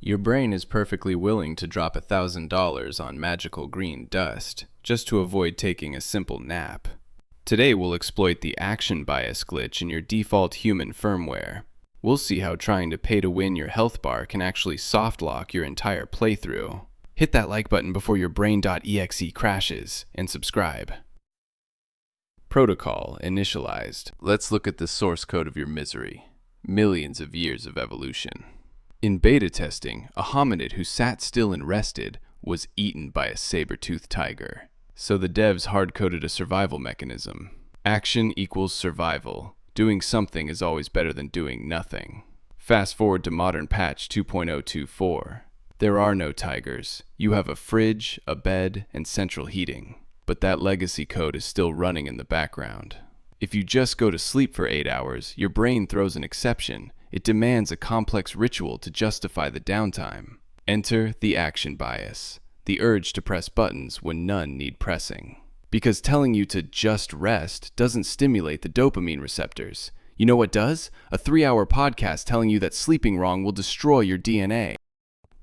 Your brain is perfectly willing to drop $1,000 on magical green dust just to avoid taking a simple nap. Today we'll exploit the action bias glitch in your default human firmware. We'll see how trying to pay to win your health bar can actually soft lock your entire playthrough. Hit that like button before your brain.exe crashes, and subscribe. Protocol initialized. Let's look at the source code of your misery. Millions of years of evolution. In beta testing, a hominid who sat still and rested was eaten by a saber-toothed tiger. So the devs hard-coded a survival mechanism. Action equals survival. Doing something is always better than doing nothing. Fast forward to modern patch 2.024. There are no tigers. You have a fridge, a bed, and central heating. But that legacy code is still running in the background. If you just go to sleep for 8 hours, your brain throws an exception. It demands a complex ritual to justify the downtime. Enter the action bias, the urge to press buttons when none need pressing. Because telling you to just rest doesn't stimulate the dopamine receptors. You know what does? A 3-hour podcast telling you that sleeping wrong will destroy your DNA.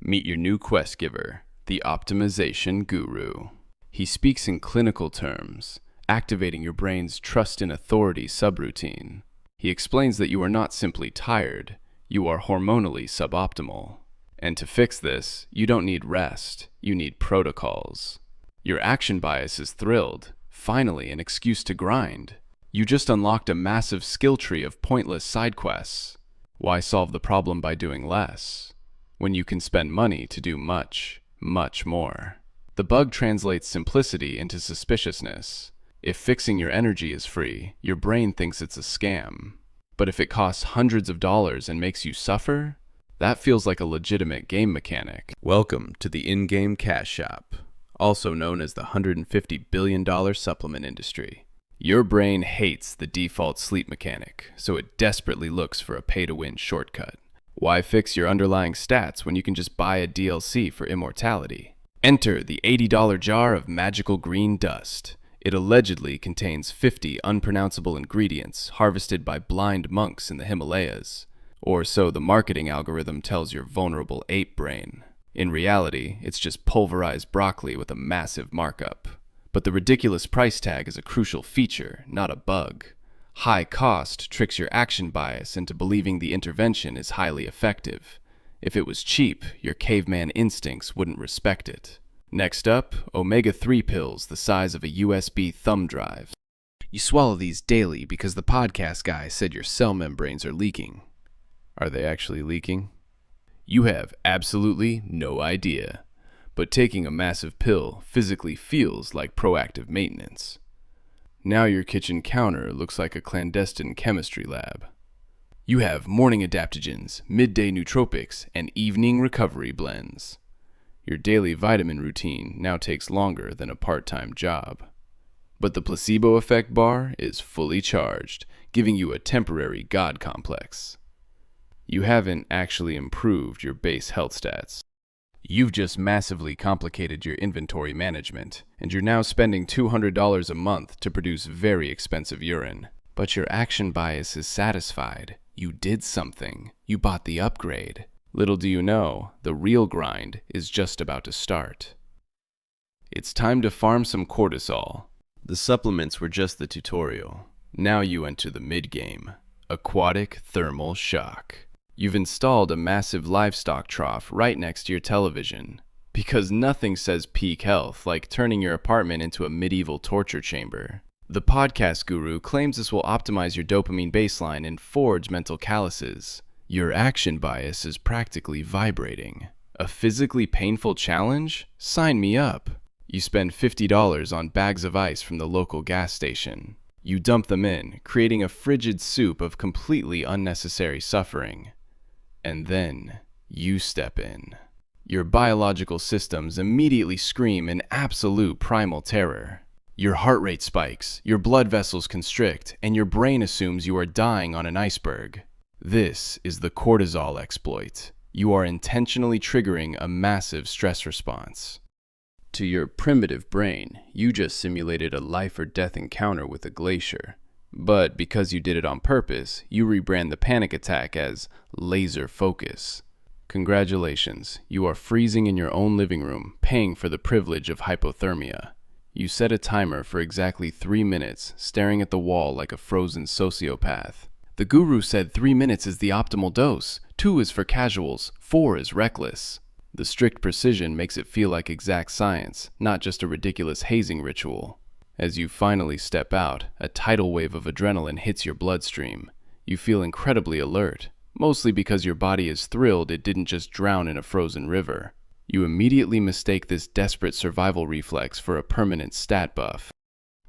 Meet your new quest giver, the optimization guru. He speaks in clinical terms, activating your brain's trust in authority subroutine. He explains that you are not simply tired, you are hormonally suboptimal. And to fix this, you don't need rest, you need protocols. Your action bias is thrilled. Finally, an excuse to grind. You just unlocked a massive skill tree of pointless side quests. Why solve the problem by doing less, when you can spend money to do much, much more? The bug translates simplicity into suspiciousness. If fixing your energy is free, your brain thinks it's a scam. But if it costs hundreds of dollars and makes you suffer, that feels like a legitimate game mechanic. Welcome to the in-game cash shop, also known as the $150 billion supplement industry. Your brain hates the default sleep mechanic, so it desperately looks for a pay-to-win shortcut. Why fix your underlying stats when you can just buy a DLC for immortality? Enter the $80 jar of magical green dust. It allegedly contains 50 unpronounceable ingredients harvested by blind monks in the Himalayas. Or so the marketing algorithm tells your vulnerable ape brain. In reality, it's just pulverized broccoli with a massive markup. But the ridiculous price tag is a crucial feature, not a bug. High cost tricks your action bias into believing the intervention is highly effective. If it was cheap, your caveman instincts wouldn't respect it. Next up, omega-3 pills the size of a USB thumb drive. You swallow these daily because the podcast guy said your cell membranes are leaking. Are they actually leaking? You have absolutely no idea. But taking a massive pill physically feels like proactive maintenance. Now your kitchen counter looks like a clandestine chemistry lab. You have morning adaptogens, midday nootropics, and evening recovery blends. Your daily vitamin routine now takes longer than a part-time job. But the placebo effect bar is fully charged, giving you a temporary god complex. You haven't actually improved your base health stats. You've just massively complicated your inventory management, and you're now spending $200 a month to produce very expensive urine. But your action bias is satisfied. You did something. You bought the upgrade. Little do you know, the real grind is just about to start. It's time to farm some cortisol. The supplements were just the tutorial. Now you enter the mid-game. Aquatic thermal shock. You've installed a massive livestock trough right next to your television. Because nothing says peak health like turning your apartment into a medieval torture chamber. The podcast guru claims this will optimize your dopamine baseline and forge mental calluses. Your action bias is practically vibrating. A physically painful challenge? Sign me up. You spend $50 on bags of ice from the local gas station. You dump them in, creating a frigid soup of completely unnecessary suffering. And then you step in. Your biological systems immediately scream in absolute primal terror. Your heart rate spikes, your blood vessels constrict, and your brain assumes you are dying on an iceberg. This is the cortisol exploit. You are intentionally triggering a massive stress response. To your primitive brain, you just simulated a life or death encounter with a glacier. But because you did it on purpose, you rebrand the panic attack as laser focus. Congratulations, you are freezing in your own living room, paying for the privilege of hypothermia. You set a timer for exactly 3 minutes, staring at the wall like a frozen sociopath. The guru said 3 minutes is the optimal dose, 2 is for casuals, 4 is reckless. The strict precision makes it feel like exact science, not just a ridiculous hazing ritual. As you finally step out, a tidal wave of adrenaline hits your bloodstream. You feel incredibly alert, mostly because your body is thrilled it didn't just drown in a frozen river. You immediately mistake this desperate survival reflex for a permanent stat buff.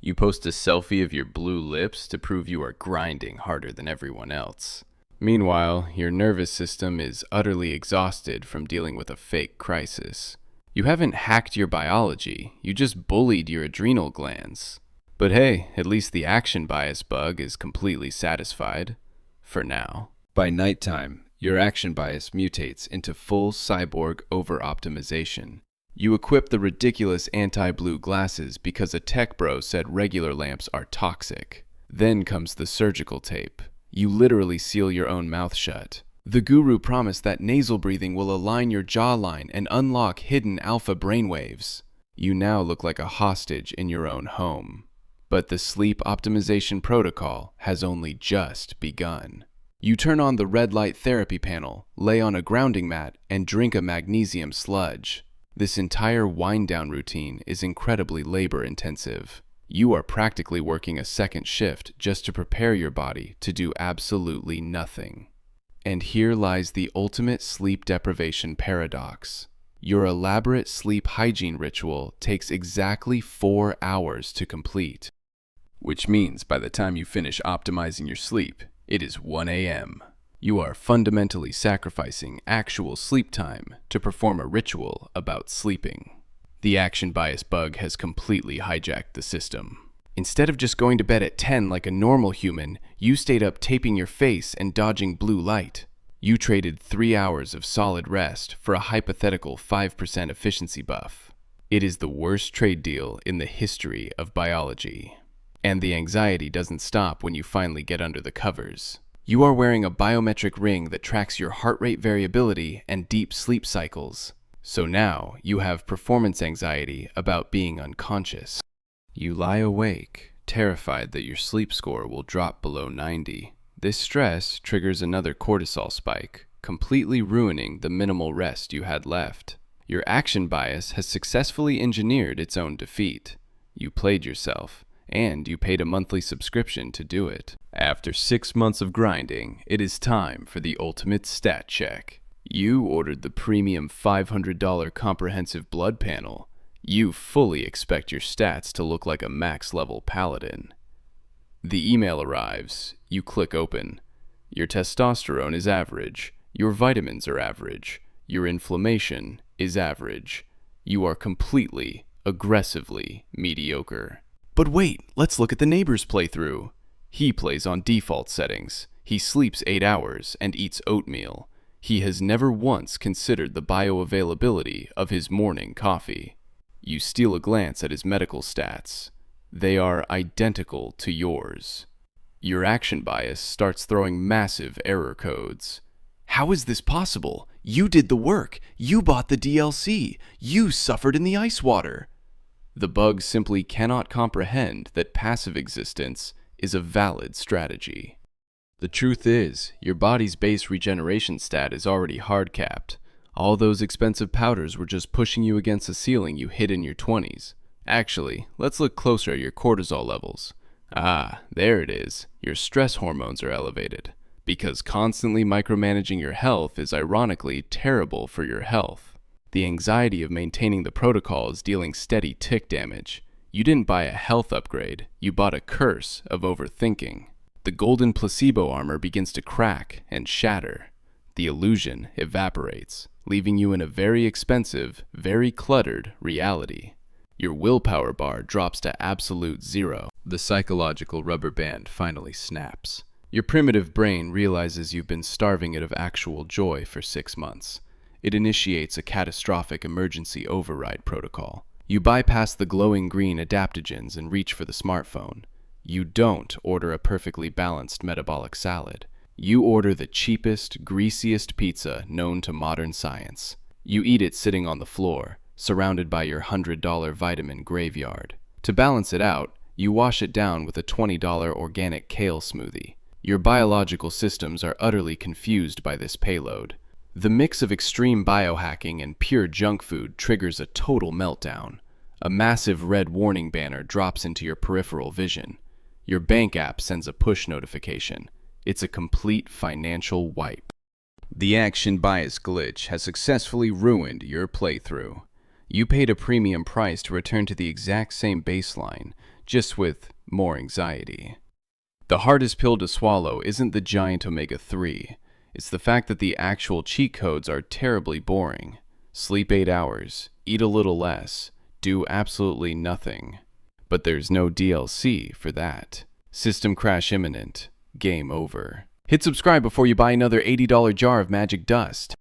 You post a selfie of your blue lips to prove you are grinding harder than everyone else. Meanwhile, your nervous system is utterly exhausted from dealing with a fake crisis. You haven't hacked your biology, you just bullied your adrenal glands. But hey, at least the action bias bug is completely satisfied. For now. By nighttime, your action bias mutates into full cyborg over-optimization. You equip the ridiculous anti-blue glasses because a tech bro said regular lamps are toxic. Then comes the surgical tape. You literally seal your own mouth shut. The guru promised that nasal breathing will align your jawline and unlock hidden alpha brainwaves. You now look like a hostage in your own home. But the sleep optimization protocol has only just begun. You turn on the red light therapy panel, lay on a grounding mat, and drink a magnesium sludge. This entire wind-down routine is incredibly labor-intensive. You are practically working a second shift just to prepare your body to do absolutely nothing. And here lies the ultimate sleep deprivation paradox. Your elaborate sleep hygiene ritual takes exactly 4 hours to complete. Which means by the time you finish optimizing your sleep, it is 1 a.m. You are fundamentally sacrificing actual sleep time to perform a ritual about sleeping. The action bias bug has completely hijacked the system. Instead of just going to bed at 10 like a normal human, you stayed up taping your face and dodging blue light. You traded 3 hours of solid rest for a hypothetical 5% efficiency buff. It is the worst trade deal in the history of biology. And the anxiety doesn't stop when you finally get under the covers. You are wearing a biometric ring that tracks your heart rate variability and deep sleep cycles. So now you have performance anxiety about being unconscious. You lie awake, terrified that your sleep score will drop below 90. This stress triggers another cortisol spike, completely ruining the minimal rest you had left. Your action bias has successfully engineered its own defeat. You played yourself. And you paid a monthly subscription to do it. After 6 months of grinding, it is time for the ultimate stat check. You ordered the premium $500 comprehensive blood panel. You fully expect your stats to look like a max-level paladin. The email arrives. You click open. Your testosterone is average. Your vitamins are average. Your inflammation is average. You are completely, aggressively mediocre. But wait, let's look at the neighbor's playthrough. He plays on default settings. He sleeps 8 hours and eats oatmeal. He has never once considered the bioavailability of his morning coffee. You steal a glance at his medical stats. They are identical to yours. Your action bias starts throwing massive error codes. How is this possible? You did the work. You bought the DLC. You suffered in the ice water. The bug simply cannot comprehend that passive existence is a valid strategy. The truth is, your body's base regeneration stat is already hard-capped. All those expensive powders were just pushing you against a ceiling you hit in your 20s. Actually, let's look closer at your cortisol levels. Ah, there it is. Your stress hormones are elevated. Because constantly micromanaging your health is ironically terrible for your health. The anxiety of maintaining the protocol is dealing steady tick damage. You didn't buy a health upgrade, you bought a curse of overthinking. The golden placebo armor begins to crack and shatter. The illusion evaporates, leaving you in a very expensive, very cluttered reality. Your willpower bar drops to absolute zero. The psychological rubber band finally snaps. Your primitive brain realizes you've been starving it of actual joy for 6 months. It initiates a catastrophic emergency override protocol. You bypass the glowing green adaptogens and reach for the smartphone. You don't order a perfectly balanced metabolic salad. You order the cheapest, greasiest pizza known to modern science. You eat it sitting on the floor, surrounded by your $100 vitamin graveyard. To balance it out, you wash it down with a $20 organic kale smoothie. Your biological systems are utterly confused by this payload. The mix of extreme biohacking and pure junk food triggers a total meltdown. A massive red warning banner drops into your peripheral vision. Your bank app sends a push notification. It's a complete financial wipe. The action bias glitch has successfully ruined your playthrough. You paid a premium price to return to the exact same baseline, just with more anxiety. The hardest pill to swallow isn't the giant omega-3. It's the fact that the actual cheat codes are terribly boring. Sleep 8 hours, eat a little less, do absolutely nothing. But there's no DLC for that. System crash imminent. Game over. Hit subscribe before you buy another $80 jar of magic dust.